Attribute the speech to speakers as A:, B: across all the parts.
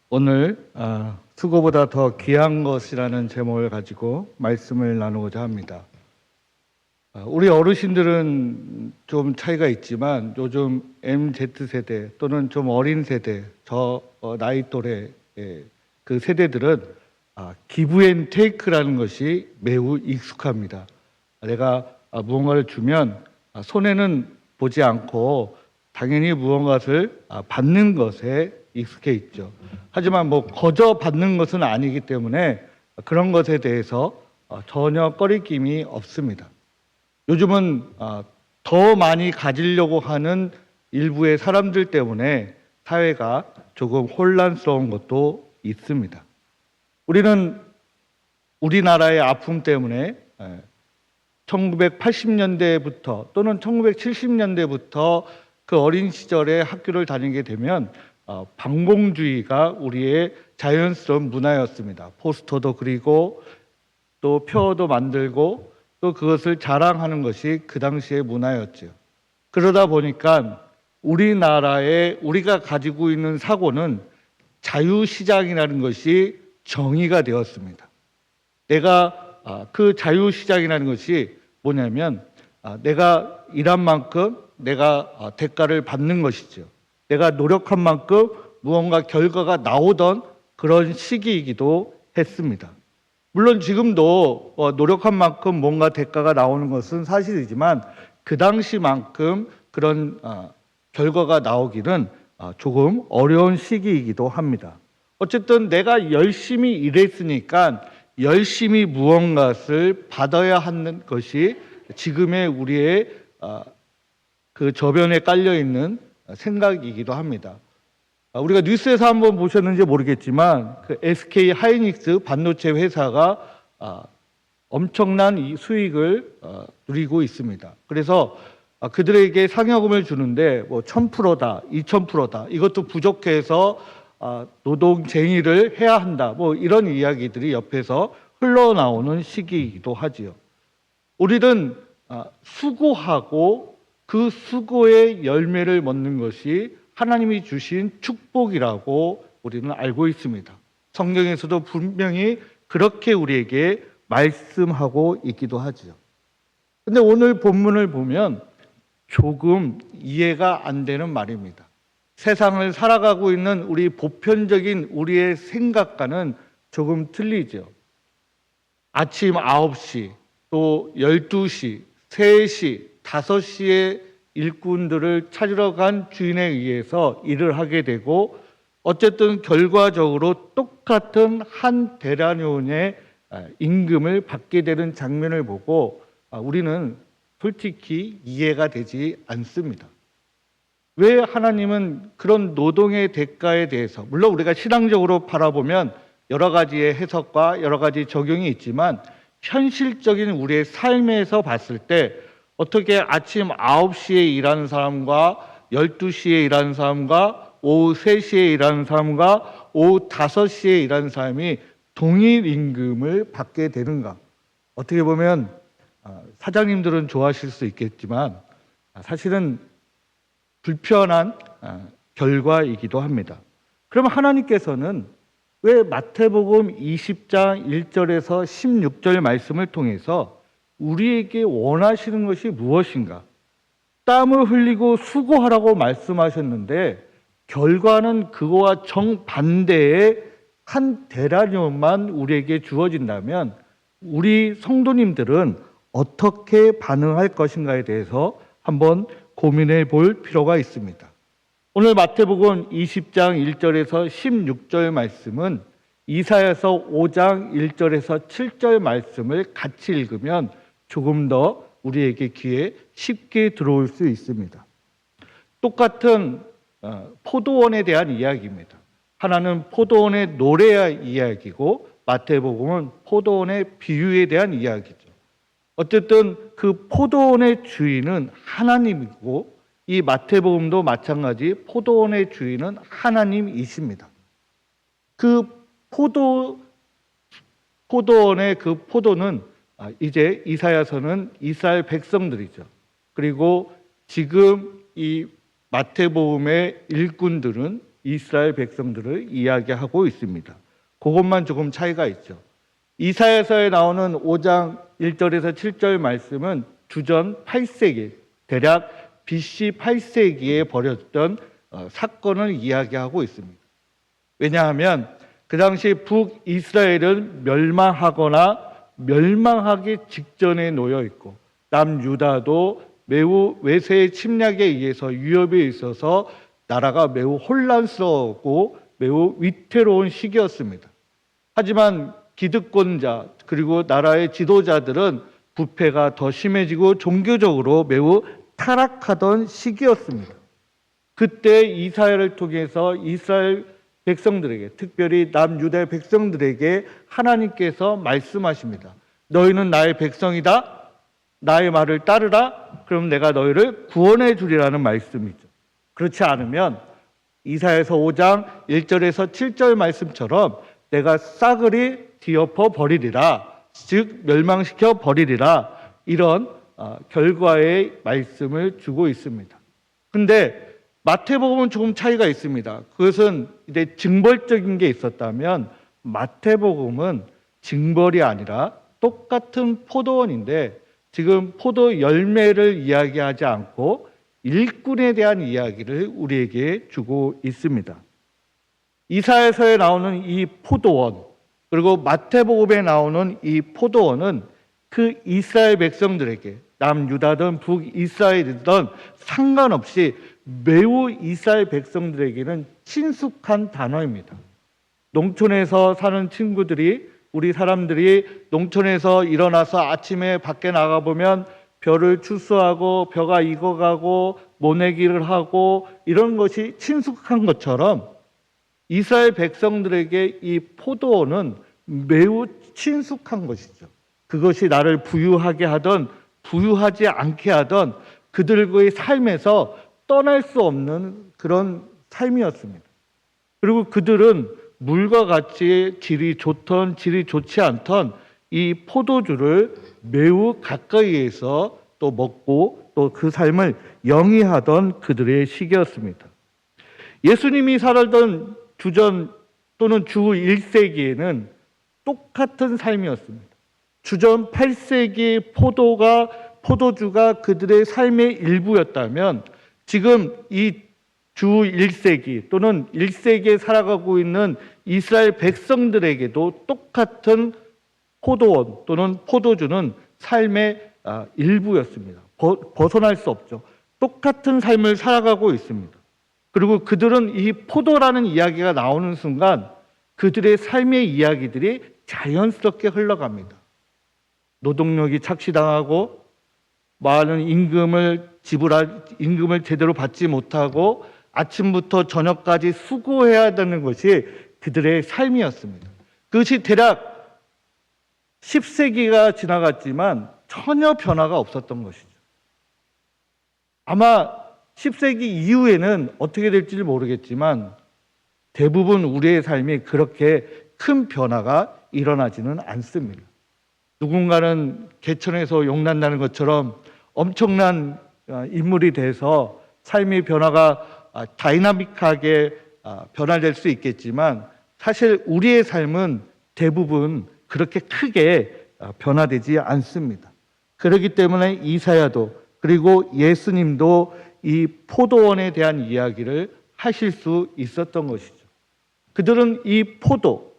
A: 오늘 수고보다 더 귀한 것이라는 제목을 가지고 말씀을 나누고자 합니다. 우리 어르신들은 좀 차이가 있지만 요즘 MZ세대 또는 좀 어린 세대, 저 나이 또래 그 세대들은 기브 앤 테이크라는 것이 매우 익숙합니다. 내가 무언가를 주면 손해는 보지 않고 당연히 무언가를 받는 것에 익숙해 있죠. 하지만 거저 받는 것은 아니기 때문에 그런 것에 대해서 전혀 꺼리낌이 없습니다. 요즘은 더 많이 가지려고 하는 일부의 사람들 때문에 사회가 조금 혼란스러운 것도 있습니다. 우리는 우리나라의 아픔 때문에 1980년대부터 또는 1970년대부터 그 어린 시절에 학교를 다니게 되면 반공주의가 우리의 자연스러운 문화였습니다. 포스터도 그리고 또 표어도 만들고 또 그것을 자랑하는 것이 그 당시의 문화였죠. 그러다 보니까 우리나라에 우리가 가지고 있는 사고는 자유시장이라는 것이 정의가 되었습니다. 내가 그 자유시장이라는 것이 뭐냐면 내가 일한 만큼 내가 대가를 받는 것이죠. 내가 노력한 만큼 무언가 결과가 나오던 그런 시기이기도 했습니다. 물론 지금도 노력한 만큼 뭔가 대가가 나오는 것은 사실이지만 그 당시만큼 그런 결과가 나오기는 조금 어려운 시기이기도 합니다. 어쨌든 내가 열심히 일했으니까 열심히 무언가를 받아야 하는 것이 지금의 우리의 그 저변에 깔려 있는 생각이기도 합니다. 우리가 뉴스에서 한번 보셨는지 모르겠지만 그 SK 하이닉스 반도체 회사가 엄청난 수익을 누리고 있습니다. 그래서 그들에게 상여금을 주는데 1000%다, 2000%다. 이것도 부족해서 노동쟁의를 해야 한다. 이런 이야기들이 옆에서 흘러나오는 시기이기도 하지요. 우리는 수고하고 그 수고의 열매를 먹는 것이 하나님이 주신 축복이라고 우리는 알고 있습니다. 성경에서도 분명히 그렇게 우리에게 말씀하고 있기도 하죠. 근데 오늘 본문을 보면 조금 이해가 안 되는 말입니다. 세상을 살아가고 있는 우리 보편적인 우리의 생각과는 조금 틀리죠. 아침 9시, 또 12시, 3시, 5시에 일꾼들을 찾으러 간 주인에 의해서 일을 하게 되고 어쨌든 결과적으로 똑같은 한 대라뇨의 임금을 받게 되는 장면을 보고 우리는 솔직히 이해가 되지 않습니다. 왜 하나님은 그런 노동의 대가에 대해서, 물론 우리가 신앙적으로 바라보면 여러 가지의 해석과 여러 가지 적용이 있지만 현실적인 우리의 삶에서 봤을 때 어떻게 아침 9시에 일하는 사람과 12시에 일하는 사람과 오후 3시에 일하는 사람과 오후 5시에 일하는 사람이 동일 임금을 받게 되는가? 어떻게 보면 사장님들은 좋아하실 수 있겠지만 사실은 불편한 결과이기도 합니다. 그럼 하나님께서는 왜 마태복음 20장 1절에서 16절 말씀을 통해서 우리에게 원하시는 것이 무엇인가? 땀을 흘리고 수고하라고 말씀하셨는데 결과는 그거와 정반대의 한 데나리온만 우리에게 주어진다면 우리 성도님들은 어떻게 반응할 것인가에 대해서 한번 고민해 볼 필요가 있습니다. 오늘 마태복음 20장 1절에서 16절 말씀은 이사야서 5장 1절에서 7절 말씀을 같이 읽으면 조금 더 우리에게 귀에 쉽게 들어올 수 있습니다. 똑같은 포도원에 대한 이야기입니다. 하나는 포도원의 노래의 이야기고 마태복음은 포도원의 비유에 대한 이야기죠. 어쨌든 그 포도원의 주인은 하나님이고 이 마태복음도 마찬가지 포도원의 주인은 하나님이십니다. 그 포도원의 그 포도는 이제 이사야서는 이스라엘 백성들이죠. 그리고 지금 이 마태복음의 일꾼들은 이스라엘 백성들을 이야기하고 있습니다. 그것만 조금 차이가 있죠. 이사야서에 나오는 5장 1절에서 7절 말씀은 주전 8세기, 대략 BC 8세기에 벌어졌던 사건을 이야기하고 있습니다. 왜냐하면 그 당시 북이스라엘은 멸망하거나 멸망하기 직전에 놓여 있고 남유다도 매우 외세의 침략에 의해서 위협에 있어서 나라가 매우 혼란스러웠고 매우 위태로운 시기였습니다. 하지만 기득권자 그리고 나라의 지도자들은 부패가 더 심해지고 종교적으로 매우 타락하던 시기였습니다. 그때 이사야를 통해서 이스라엘 백성들에게, 특별히 남유다의 백성들에게 하나님께서 말씀하십니다. 너희는 나의 백성이다. 나의 말을 따르라. 그럼 내가 너희를 구원해 주리라는 말씀이죠. 그렇지 않으면 이사야서 5장 1절에서 7절 말씀처럼 내가 싸그리 뒤엎어 버리리라. 즉 멸망시켜 버리리라. 이런 결과의 말씀을 주고 있습니다. 근데 마태복음은 조금 차이가 있습니다. 그것은 이제 징벌적인 게 있었다면 마태복음은 징벌이 아니라 똑같은 포도원인데 지금 포도 열매를 이야기하지 않고 일꾼에 대한 이야기를 우리에게 주고 있습니다. 이사야서에 나오는 이 포도원 그리고 마태복음에 나오는 이 포도원은 그 이스라엘 백성들에게 남유다든 북이스라엘이든 상관없이 매우 이스라엘 백성들에게는 친숙한 단어입니다. 농촌에서 사는 친구들이 우리 사람들이 농촌에서 일어나서 아침에 밖에 나가보면 벼를 추수하고 벼가 익어가고 모내기를 하고 이런 것이 친숙한 것처럼 이스라엘 백성들에게 이 포도원은 매우 친숙한 것이죠. 그것이 나를 부유하게 하든 부유하지 않게 하든 그들의 삶에서 떠날 수 없는 그런 삶이었습니다. 그리고 그들은 물과 같이 질이 좋던 질이 좋지 않던 이 포도주를 매우 가까이에서 또 먹고 또 그 삶을 영위하던 그들의 시기였습니다. 예수님이 살았던 주전 또는 주 1세기에는 똑같은 삶이었습니다. 주전 8세기 포도주가 그들의 삶의 일부였다면 지금 이 주 1세기 또는 1세기에 살아가고 있는 이스라엘 백성들에게도 똑같은 포도원 또는 포도주는 삶의 일부였습니다. 벗어날 수 없죠. 똑같은 삶을 살아가고 있습니다. 그리고 그들은 이 포도라는 이야기가 나오는 순간 그들의 삶의 이야기들이 자연스럽게 흘러갑니다. 노동력이 착취당하고 많은 임금을 제대로 받지 못하고 아침부터 저녁까지 수고해야 되는 것이 그들의 삶이었습니다. 그것이 대략 10세기가 지나갔지만 전혀 변화가 없었던 것이죠. 아마 10세기 이후에는 어떻게 될지 모르겠지만 대부분 우리의 삶이 그렇게 큰 변화가 일어나지는 않습니다. 누군가는 개천에서 용난다는 것처럼 엄청난 인물이 돼서 삶의 변화가 다이나믹하게 변화될 수 있겠지만 사실 우리의 삶은 대부분 그렇게 크게 변화되지 않습니다. 그렇기 때문에 이사야도 그리고 예수님도 이 포도원에 대한 이야기를 하실 수 있었던 것이죠. 그들은 이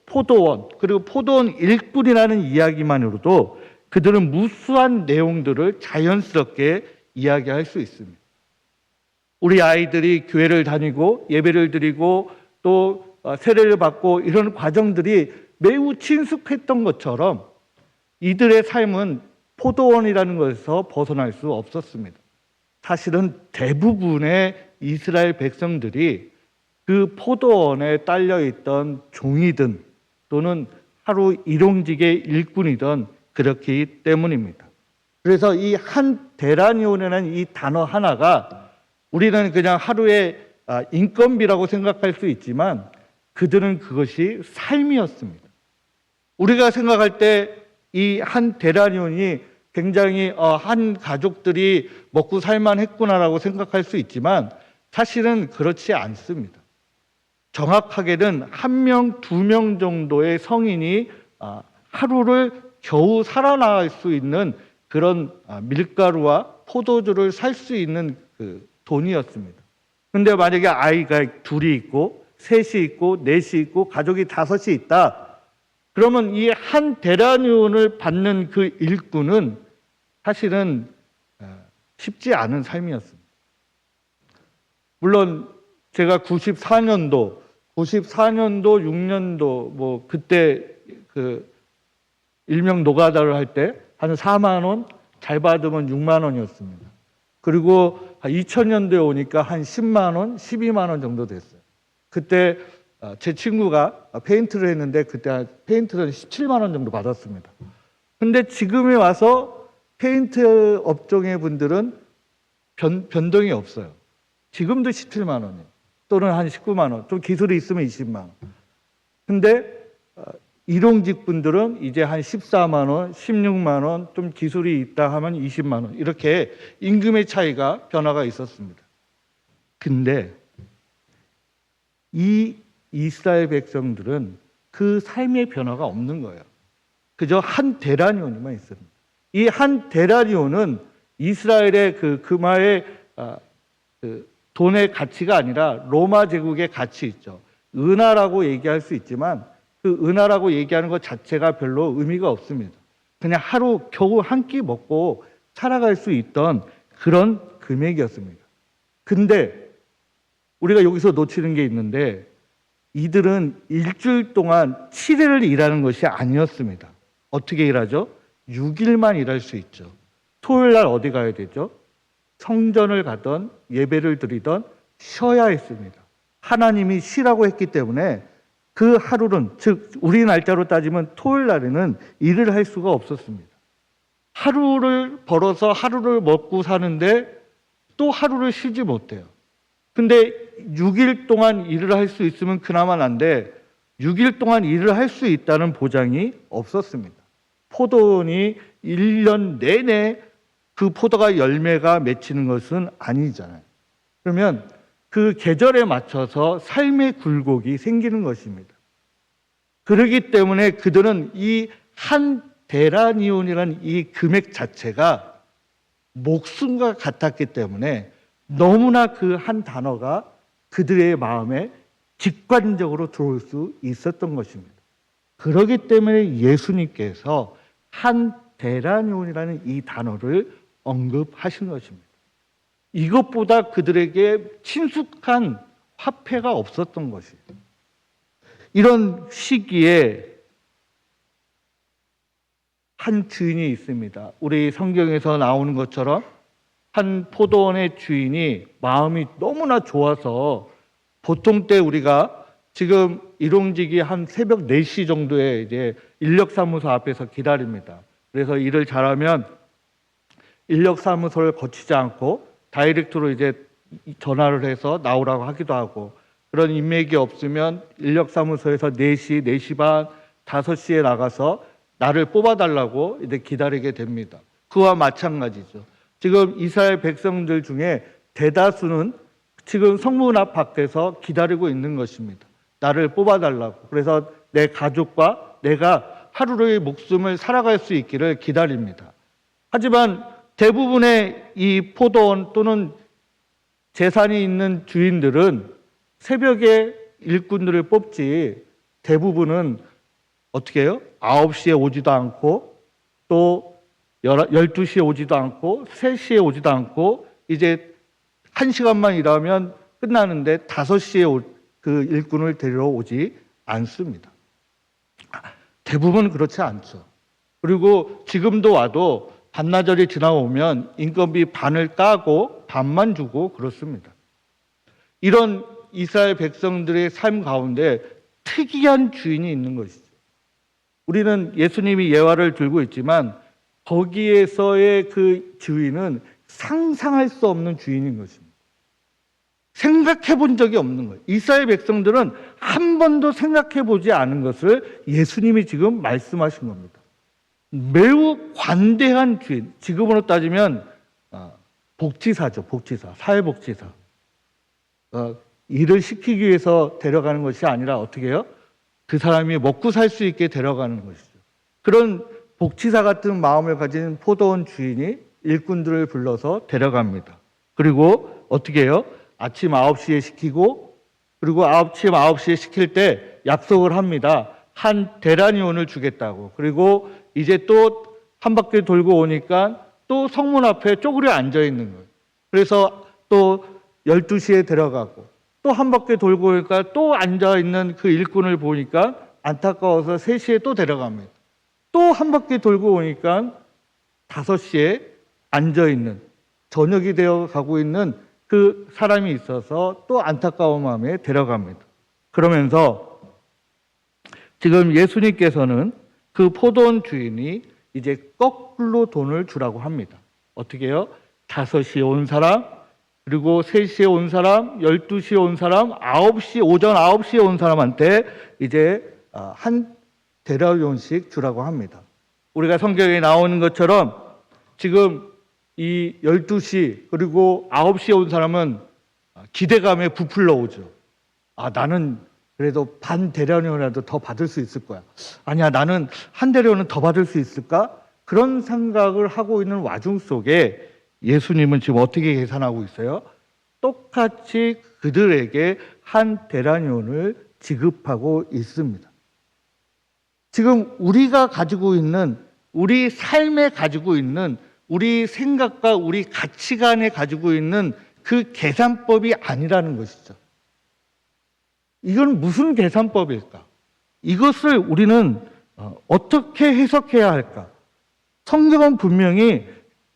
A: 포도원 그리고 포도원 일꾼이라는 이야기만으로도 그들은 무수한 내용들을 자연스럽게 이야기할 수 있습니다. 우리 아이들이 교회를 다니고 예배를 드리고 또 세례를 받고 이런 과정들이 매우 친숙했던 것처럼 이들의 삶은 포도원이라는 것에서 벗어날 수 없었습니다. 사실은 대부분의 이스라엘 백성들이 그 포도원에 딸려있던 종이든 또는 하루 일용직의 일꾼이든 그렇기 때문입니다. 그래서 이 한 데나리온이라는 이 단어 하나가 우리는 그냥 하루의 인건비라고 생각할 수 있지만 그들은 그것이 삶이었습니다. 우리가 생각할 때 이 한 데나리온이 굉장히 한 가족들이 먹고 살만했구나라고 생각할 수 있지만 사실은 그렇지 않습니다. 정확하게는 1명, 2명 정도의 성인이 하루를 겨우 살아나갈 수 있는 그런 밀가루와 포도주를 살 수 있는 그 돈이었습니다. 근데 만약에 아이가 둘이 있고 셋이 있고 넷이 있고 가족이 5이 있다. 그러면 이 한 데나리온을 받는 그 일꾼은 사실은 쉽지 않은 삶이었습니다. 물론 제가 94년도, 6년도 뭐 그때 그 일명 노가다를 할 때 한 4만 원, 잘 받으면 6만 원이었습니다. 그리고 2000년도에 오니까 한 10만 원, 12만 원 정도 됐어요. 그때 제 친구가 페인트를 했는데 그때 페인트는 17만 원 정도 받았습니다. 근데 지금에 와서 페인트 업종의 분들은 변동이 없어요. 지금도 17만 원이에요. 또는 한 19만 원, 좀 기술이 있으면 20만 원. 근데 일용직 분들은 이제 한 14만 원, 16만 원, 좀 기술이 있다 하면 20만 원. 이렇게 임금의 차이가 변화가 있었습니다. 근데 이 이스라엘 백성들은 그 삶의 변화가 없는 거예요. 그저 한 데나리온만 있습니다. 이 한 데나리온은 이스라엘의 그 금화의 그 돈의 가치가 아니라 로마 제국의 가치 있죠. 은하라고 얘기할 수 있지만 그 은하라고 얘기하는 것 자체가 별로 의미가 없습니다. 그냥 하루 겨우 한 끼 먹고 살아갈 수 있던 그런 금액이었습니다. 근데 우리가 여기서 놓치는 게 있는데 이들은 일주일 동안 7일을 일하는 것이 아니었습니다. 어떻게 일하죠? 6일만 일할 수 있죠. 토요일 날 어디 가야 되죠? 성전을 가던 예배를 드리던 쉬어야 했습니다. 하나님이 쉬라고 했기 때문에 그 하루는, 즉 우리 날짜로 따지면 토요일 날에는 일을 할 수가 없었습니다. 하루를 벌어서 하루를 먹고 사는데 또 하루를 쉬지 못해요. 근데 6일 동안 일을 할 수 있으면 그나마 난데 6일 동안 일을 할 수 있다는 보장이 없었습니다. 포도원이 1년 내내 그 포도가 열매가 맺히는 것은 아니잖아요. 그러면 그 계절에 맞춰서 삶의 굴곡이 생기는 것입니다. 그렇기 때문에 그들은 이 한 데나리온이라는 이 금액 자체가 목숨과 같았기 때문에 너무나 그 한 단어가 그들의 마음에 직관적으로 들어올 수 있었던 것입니다. 그렇기 때문에 예수님께서 한 데나리온이라는 이 단어를 언급하신 것입니다. 이것보다 그들에게 친숙한 화폐가 없었던 것이에요. 이런 시기에 한 주인이 있습니다. 우리 성경에서 나오는 것처럼 한 포도원의 주인이 마음이 너무나 좋아서 보통 때 우리가 지금 일용직이 한 새벽 4시 정도에 이제 인력사무소 앞에서 기다립니다. 그래서 일을 잘하면 인력사무소를 거치지 않고 다이렉트로 이제 전화를 해서 나오라고 하기도 하고, 그런 인맥이 없으면 인력사무소에서 4시, 4시 반, 5시에 나가서 나를 뽑아달라고 이제 기다리게 됩니다. 그와 마찬가지죠. 지금 이스라엘 백성들 중에 대다수는 지금 성문 앞 밖에서 기다리고 있는 것입니다. 나를 뽑아달라고. 그래서 내 가족과 내가 하루의 목숨을 살아갈 수 있기를 기다립니다. 하지만 대부분의 이 포도원 또는 재산이 있는 주인들은 새벽에 일꾼들을 뽑지 대부분은 어떻게 해요? 9시에 오지도 않고 또 12시에 오지도 않고 3시에 오지도 않고 이제 1시간만 일하면 끝나는데 5시에 그 일꾼을 데리러 오지 않습니다. 대부분 그렇지 않죠. 그리고 지금도 와도 반나절이 지나오면 인건비 반을 까고 반만 주고 그렇습니다. 이런 이스라엘 백성들의 삶 가운데 특이한 주인이 있는 것이죠. 우리는 예수님이 예화를 들고 있지만 거기에서의 그 주인은 상상할 수 없는 주인인 것입니다. 생각해 본 적이 없는 거예요. 이스라엘 백성들은 한 번도 생각해 보지 않은 것을 예수님이 지금 말씀하신 겁니다. 매우 관대한 주인, 지금으로 따지면 복지사죠. 복지사, 사회복지사. 일을 시키기 위해서 데려가는 것이 아니라 어떻게 해요? 그 사람이 먹고 살 수 있게 데려가는 것이죠. 그런 복지사 같은 마음을 가진 포도원 주인이 일꾼들을 불러서 데려갑니다. 그리고 어떻게 해요? 아침 9시에 시키고, 그리고 아침 9시에 시킬 때 약속을 합니다. 한 데나리온을 주겠다고. 그리고 이제 또 한 바퀴 돌고 오니까 또 성문 앞에 쪼그려 앉아 있는 거예요. 그래서 또 12시에 데려가고, 또 한 바퀴 돌고 오니까 또 앉아 있는 그 일꾼을 보니까 안타까워서 3시에 또 데려갑니다. 또 한 바퀴 돌고 오니까 5시에 앉아 있는, 저녁이 되어 가고 있는 그 사람이 있어서 또 안타까운 마음에 데려갑니다. 그러면서 지금 예수님께서는 그 포도원 주인이 이제 거꾸로 돈을 주라고 합니다. 어떻게 해요? 5시에 온 사람, 그리고 3시에 온 사람, 12시에 온 사람, 오전 9시에 온 사람한테 이제 한 데나리온씩 주라고 합니다. 우리가 성경에 나오는 것처럼 지금 이 12시 그리고 9시에 온 사람은 기대감에 부풀러 오죠. 나는 그래도 반 데나리온이라도 더 받을 수 있을 거야. 아니야, 나는 한 데나리온은 더 받을 수 있을까? 그런 생각을 하고 있는 와중 속에 예수님은 지금 어떻게 계산하고 있어요? 똑같이 그들에게 한 데나리온을 지급하고 있습니다. 지금 우리가 가지고 있는, 우리 삶에 가지고 있는, 우리 생각과 우리 가치관에 가지고 있는 그 계산법이 아니라는 것이죠. 이건 무슨 계산법일까? 이것을 우리는 어떻게 해석해야 할까? 성경은 분명히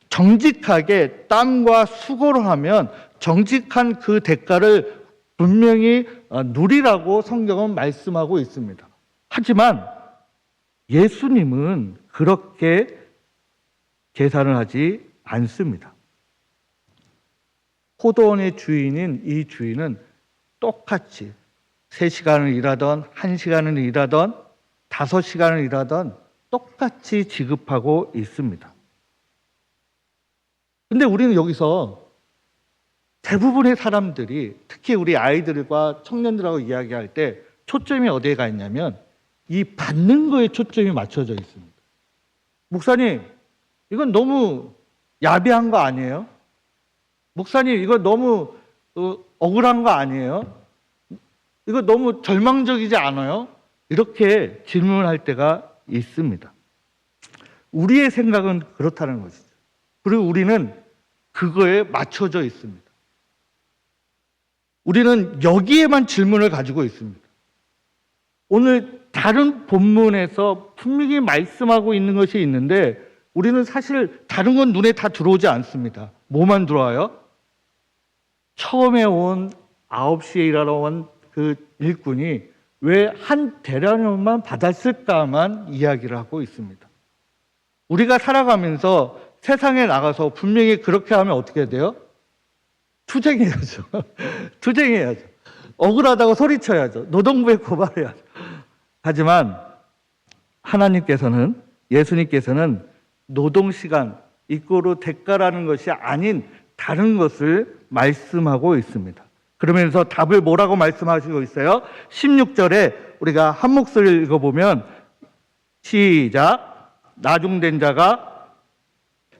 A: 정직하게 땀과 수고를 하면 정직한 그 대가를 분명히 누리라고 성경은 말씀하고 있습니다. 하지만 예수님은 그렇게 계산을 하지 않습니다. 포도원의 주인인 이 주인은 똑같이 3시간을 일하던 1시간을 일하던 5시간을 일하던 똑같이 지급하고 있습니다. 근데 우리는 여기서 대부분의 사람들이, 특히 우리 아이들과 청년들하고 이야기할 때 초점이 어디에 가 있냐면 이 받는 거에 초점이 맞춰져 있습니다. 목사님, 이건 너무 야비한 거 아니에요? 목사님, 이거 너무 억울한 거 아니에요? 이거 너무 절망적이지 않아요? 이렇게 질문할 때가 있습니다. 우리의 생각은 그렇다는 것이죠. 그리고 우리는 그거에 맞춰져 있습니다. 우리는 여기에만 질문을 가지고 있습니다. 오늘 다른 본문에서 분명히 말씀하고 있는 것이 있는데 우리는 사실 다른 건 눈에 다 들어오지 않습니다. 뭐만 들어와요? 처음에 온 9시에 일하러 온 그 일꾼이 왜 한 데나리온만 받았을까만 이야기를 하고 있습니다. 우리가 살아가면서 세상에 나가서 분명히 그렇게 하면 어떻게 돼요? 투쟁해야죠. 투쟁해야죠. 억울하다고 소리쳐야죠. 노동부에 고발해야죠. 하지만 하나님께서는, 예수님께서는 노동시간 이꼬르 대가라는 것이 아닌 다른 것을 말씀하고 있습니다. 그러면서 답을 뭐라고 말씀하시고 있어요? 16절에 우리가 한 목소리를 읽어보면 시작. 나중된 자가,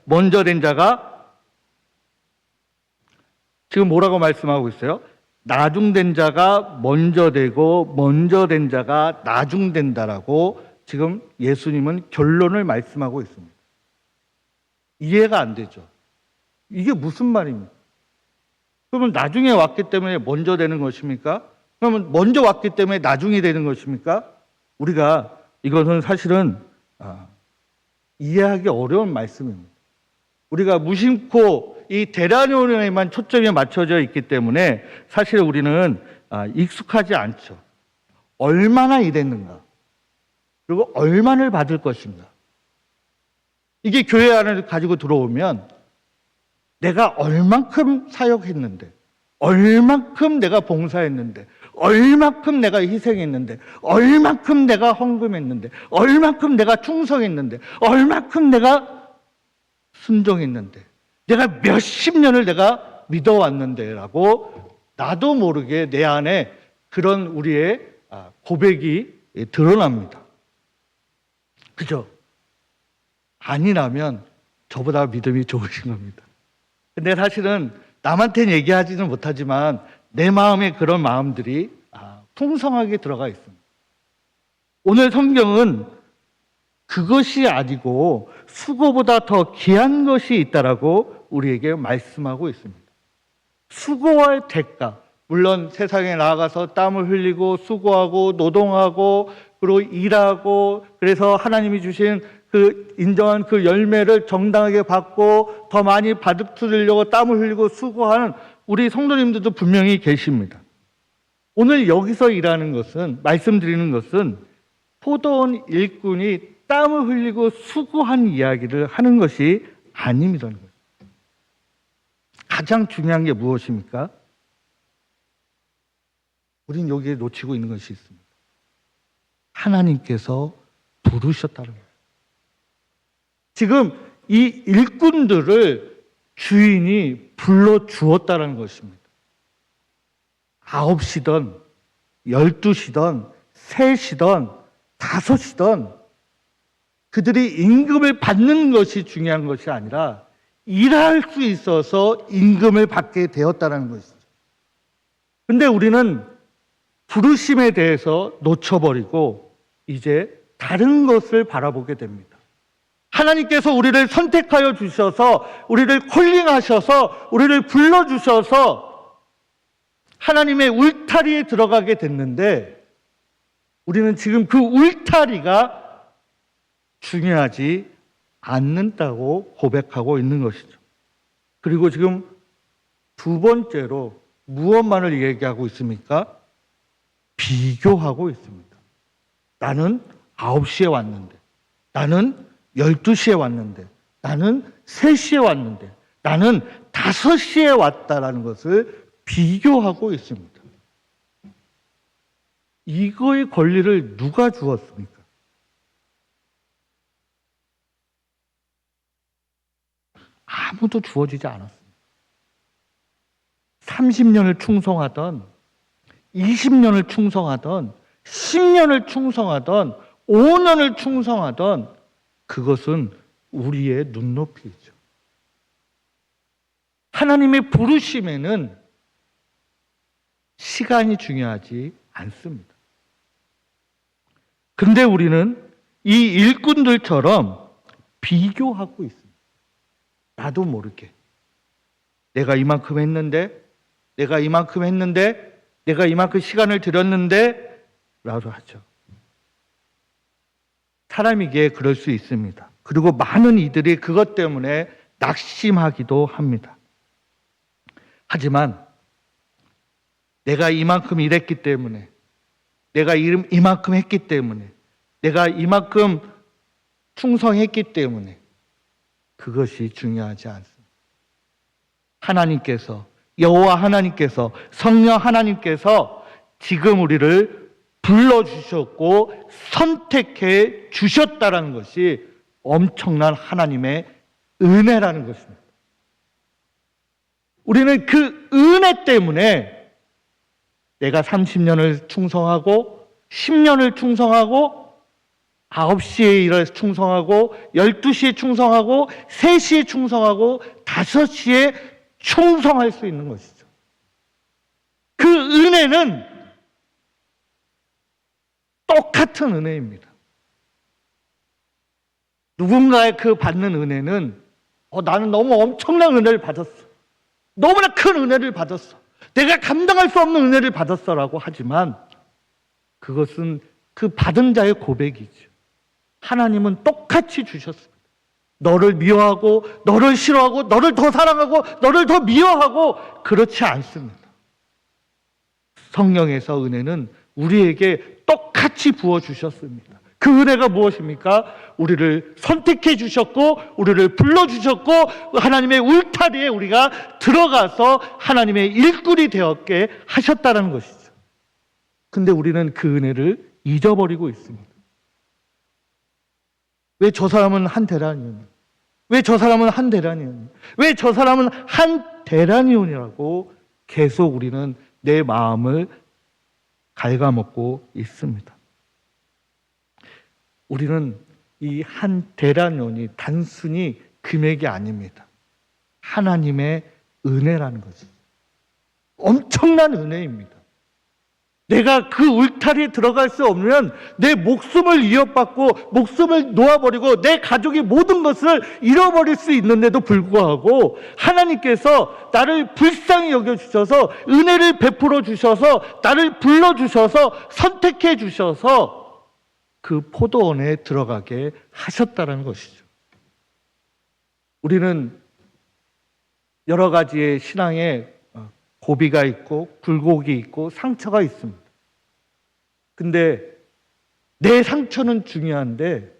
A: 먼저 된 자가, 지금 뭐라고 말씀하고 있어요? 나중된 자가 먼저 되고 먼저 된 자가 나중된다라고 지금 예수님은 결론을 말씀하고 있습니다. 이해가 안 되죠. 이게 무슨 말입니까? 그러면 나중에 왔기 때문에 먼저 되는 것입니까? 그러면 먼저 왔기 때문에 나중이 되는 것입니까? 우리가 이것은 사실은 이해하기 어려운 말씀입니다. 우리가 무심코 이 데나리온에만 초점이 맞춰져 있기 때문에 사실 우리는 익숙하지 않죠. 얼마나 일했는가, 그리고 얼마를 받을 것인가. 이게 교회 안을 가지고 들어오면 내가 얼만큼 사역했는데, 얼만큼 내가 봉사했는데, 얼만큼 내가 희생했는데, 얼만큼 내가 헌금했는데, 얼만큼 내가 충성했는데, 얼만큼 내가 순종했는데, 내가 몇십 년을 내가 믿어왔는데 라고 나도 모르게 내 안에 그런 우리의 고백이 드러납니다. 그죠? 아니라면 저보다 믿음이 좋으신 겁니다. 근데 사실은 남한테는 얘기하지는 못하지만 내 마음에 그런 마음들이 풍성하게 들어가 있습니다. 오늘 성경은 그것이 아니고 수고보다 더 귀한 것이 있다라고 우리에게 말씀하고 있습니다. 수고의 대가, 물론 세상에 나아가서 땀을 흘리고 수고하고 노동하고 그리고 일하고, 그래서 하나님이 주신 그 인정한 그 열매를 정당하게 받고 더 많이 받으려고 땀을 흘리고 수고하는 우리 성도님들도 분명히 계십니다. 오늘 여기서 일하는 것은, 말씀드리는 것은 포도원 일꾼이 땀을 흘리고 수고한 이야기를 하는 것이 아닙니다. 가장 중요한 게 무엇입니까? 우린 여기에 놓치고 있는 것이 있습니다. 하나님께서 부르셨다는 거예요. 지금 이 일꾼들을 주인이 불러주었다는 것입니다. 9시든 12시든 3시든 5시든 그들이 임금을 받는 것이 중요한 것이 아니라 일할 수 있어서 임금을 받게 되었다는 것이죠. 그런데 우리는 부르심에 대해서 놓쳐버리고 이제 다른 것을 바라보게 됩니다. 하나님께서 우리를 선택하여 주셔서, 우리를 콜링하셔서, 우리를 불러주셔서 하나님의 울타리에 들어가게 됐는데, 우리는 지금 그 울타리가 중요하지 않는다고 고백하고 있는 것이죠. 그리고 지금 두 번째로 무엇만을 얘기하고 있습니까? 비교하고 있습니다. 나는 9시에 왔는데, 나는 12시에 왔는데, 나는 3시에 왔는데, 나는 5시에 왔다라는 것을 비교하고 있습니다. 이거의 권리를 누가 주었습니까? 아무도 주어지지 않았습니다. 30년을 충성하던, 20년을 충성하던, 10년을 충성하던, 5년을 충성하던, 그것은 우리의 눈높이이죠. 하나님의 부르심에는 시간이 중요하지 않습니다. 그런데 우리는 이 일꾼들처럼 비교하고 있습니다. 나도 모르게 내가 이만큼 했는데, 내가 이만큼 했는데, 내가 이만큼 시간을 들였는데 라고 하죠. 사람이기에 그럴 수 있습니다. 그리고 많은 이들이 그것 때문에 낙심하기도 합니다. 하지만 내가 이만큼 일했기 때문에, 내가 이만큼 했기 때문에, 내가 이만큼 충성했기 때문에 그것이 중요하지 않습니다. 하나님께서, 여호와 하나님께서, 성령 하나님께서 지금 우리를 불러주셨고 선택해 주셨다는 것이 엄청난 하나님의 은혜라는 것입니다. 우리는 그 은혜 때문에 내가 30년을 충성하고 10년을 충성하고 9시에 일어서 충성하고 12시에 충성하고 3시에 충성하고 5시에 충성할 수 있는 것이죠. 그 은혜는 똑같은 은혜입니다. 누군가의 그 받는 은혜는 나는 너무 엄청난 은혜를 받았어, 너무나 큰 은혜를 받았어, 내가 감당할 수 없는 은혜를 받았어라고 하지만 그것은 그 받은 자의 고백이죠. 하나님은 똑같이 주셨습니다. 너를 미워하고 너를 싫어하고 너를 더 사랑하고 너를 더 미워하고 그렇지 않습니다. 성령에서 은혜는 우리에게 똑같이 부어주셨습니다. 그 은혜가 무엇입니까? 우리를 선택해 주셨고 우리를 불러주셨고 하나님의 울타리에 우리가 들어가서 하나님의 일꾼이 되었게 하셨다는 것이죠. 근데 우리는 그 은혜를 잊어버리고 있습니다. 왜 저 사람은 한 데나니온? 왜 저 사람은 한 데나니온? 왜 저 사람은 한 데나니온이라고 계속 우리는 내 마음을 갉아먹고 있습니다. 우리는 이 한 대란원이 단순히 금액이 아닙니다. 하나님의 은혜라는 거죠. 엄청난 은혜입니다. 내가 그 울타리에 들어갈 수 없으면 내 목숨을 위협받고 목숨을 놓아버리고 내 가족의 모든 것을 잃어버릴 수 있는데도 불구하고 하나님께서 나를 불쌍히 여겨주셔서 은혜를 베풀어 주셔서 나를 불러주셔서 선택해 주셔서 그 포도원에 들어가게 하셨다는 것이죠. 우리는 여러 가지의 신앙에 고비가 있고 굴곡이 있고 상처가 있습니다. 근데 내 상처는 중요한데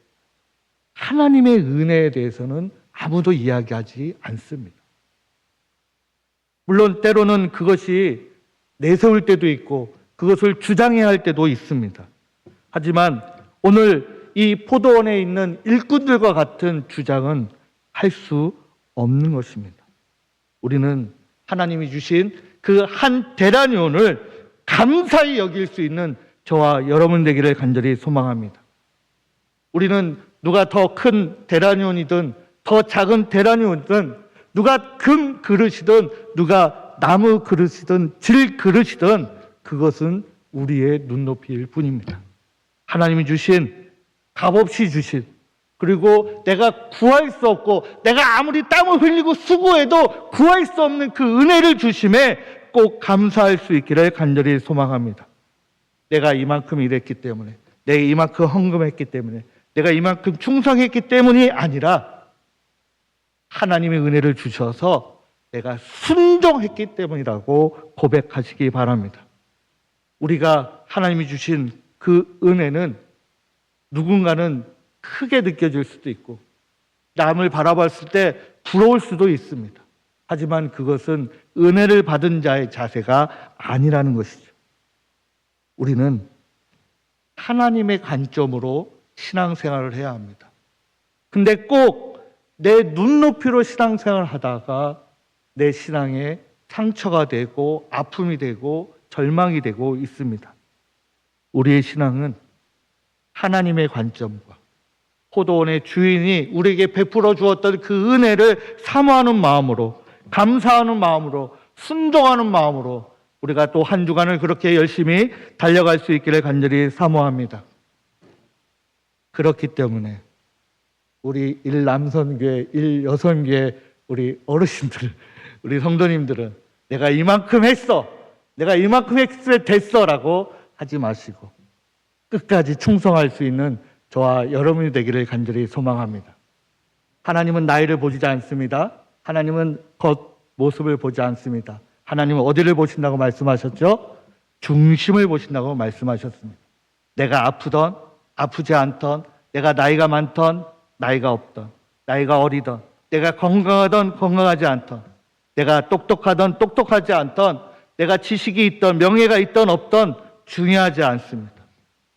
A: 하나님의 은혜에 대해서는 아무도 이야기하지 않습니다. 물론 때로는 그것이 내세울 때도 있고 그것을 주장해야 할 때도 있습니다. 하지만 오늘 이 포도원에 있는 일꾼들과 같은 주장은 할 수 없는 것입니다. 우리는 하나님이 주신 그 한 데나리온을 감사히 여길 수 있는 저와 여러분 되기를 간절히 소망합니다. 우리는 누가 더 큰 데나리온이든 더 작은 데나리온이든 누가 금 그릇이든 누가 나무 그릇이든 질 그릇이든 그것은 우리의 눈높이일 뿐입니다. 하나님이 주신 값없이 주신 그리고 내가 구할 수 없고 내가 아무리 땀을 흘리고 수고해도 구할 수 없는 그 은혜를 주심에 꼭 감사할 수 있기를 간절히 소망합니다. 내가 이만큼 일했기 때문에 내가 이만큼 헌금했기 때문에 내가 이만큼 충성했기 때문이 아니라 하나님의 은혜를 주셔서 내가 순종했기 때문이라고 고백하시기 바랍니다. 우리가 하나님이 주신 그 은혜는 누군가는 크게 느껴질 수도 있고 남을 바라봤을 때 부러울 수도 있습니다. 하지만 그것은 은혜를 받은 자의 자세가 아니라는 것이죠. 우리는 하나님의 관점으로 신앙생활을 해야 합니다. 근데 꼭 내 눈높이로 신앙생활을 하다가 내 신앙에 상처가 되고 아픔이 되고 절망이 되고 있습니다. 우리의 신앙은 하나님의 관점과 포도원의 주인이 우리에게 베풀어 주었던 그 은혜를 사모하는 마음으로 감사하는 마음으로 순종하는 마음으로 우리가 또 한 주간을 그렇게 열심히 달려갈 수 있기를 간절히 사모합니다. 그렇기 때문에 우리 일남선교회, 일여선교회 우리 어르신들, 우리 성도님들은 내가 이만큼 했어, 내가 이만큼 했을 됐어라고 하지 마시고 끝까지 충성할 수 있는 저와 여러분이 되기를 간절히 소망합니다. 하나님은 나이를 보지 않습니다. 하나님은 겉모습을 보지 않습니다. 하나님은 어디를 보신다고 말씀하셨죠? 중심을 보신다고 말씀하셨습니다. 내가 아프던 아프지 않던 내가 나이가 많던 나이가 없던 나이가 어리던 내가 건강하던 건강하지 않던 내가 똑똑하던 똑똑하지 않던 내가 지식이 있던 명예가 있던 없던 중요하지 않습니다.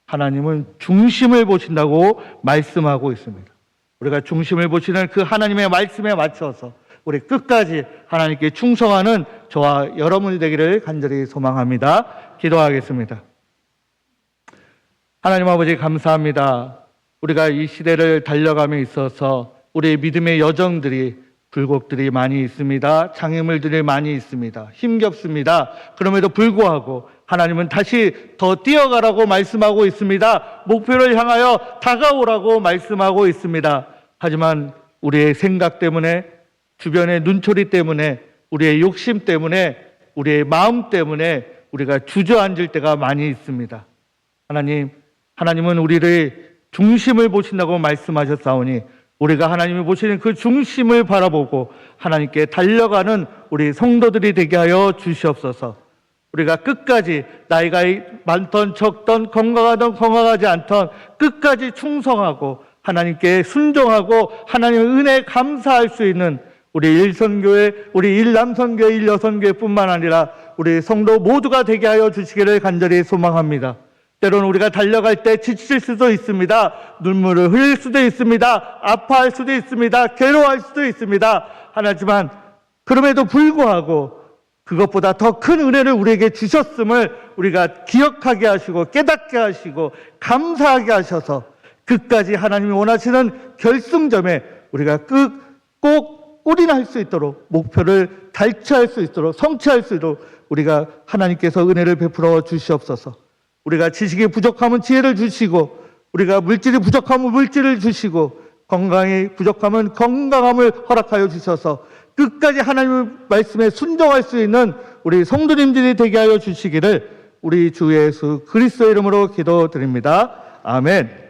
A: 하나님은 중심을 보신다고 말씀하고 있습니다. 우리가 중심을 보시는 그 하나님의 말씀에 맞춰서 우리 끝까지 하나님께 충성하는 저와 여러분이 되기를 간절히 소망합니다. 기도하겠습니다. 하나님 아버지 감사합니다. 우리가 이 시대를 달려감에 있어서 우리의 믿음의 여정들이 굴곡들이 많이 있습니다. 장애물들이 많이 있습니다. 힘겹습니다. 그럼에도 불구하고 하나님은 다시 더 뛰어가라고 말씀하고 있습니다. 목표를 향하여 다가오라고 말씀하고 있습니다. 하지만 우리의 생각 때문에 주변의 눈초리 때문에 우리의 욕심 때문에 우리의 마음 때문에 우리가 주저앉을 때가 많이 있습니다. 하나님은 우리를 중심을 보신다고 말씀하셨사오니 우리가 하나님이 보시는 그 중심을 바라보고 하나님께 달려가는 우리 성도들이 되게 하여 주시옵소서. 우리가 끝까지 나이가 많던 적던 건강하던 건강하지 않던 끝까지 충성하고 하나님께 순종하고 하나님의 은혜에 감사할 수 있는 우리 일선교회, 우리 일남선교회, 일여선교회뿐만 아니라 우리 성도 모두가 되게 하여 주시기를 간절히 소망합니다. 때로는 우리가 달려갈 때 지칠 수도 있습니다. 눈물을 흘릴 수도 있습니다. 아파할 수도 있습니다. 괴로워할 수도 있습니다. 하지만 그럼에도 불구하고 그것보다 더 큰 은혜를 우리에게 주셨음을 우리가 기억하게 하시고 깨닫게 하시고 감사하게 하셔서 끝까지 하나님이 원하시는 결승점에 우리가 꼭 올인할 수 있도록, 목표를 달취할 수 있도록, 성취할 수 있도록 우리가 하나님께서 은혜를 베풀어 주시옵소서. 우리가 지식이 부족하면 지혜를 주시고, 우리가 물질이 부족하면 물질을 주시고, 건강이 부족하면 건강함을 허락하여 주셔서 끝까지 하나님의 말씀에 순종할 수 있는 우리 성도님들이 되게 하여 주시기를 우리 주 예수 그리스도의 이름으로 기도드립니다. 아멘.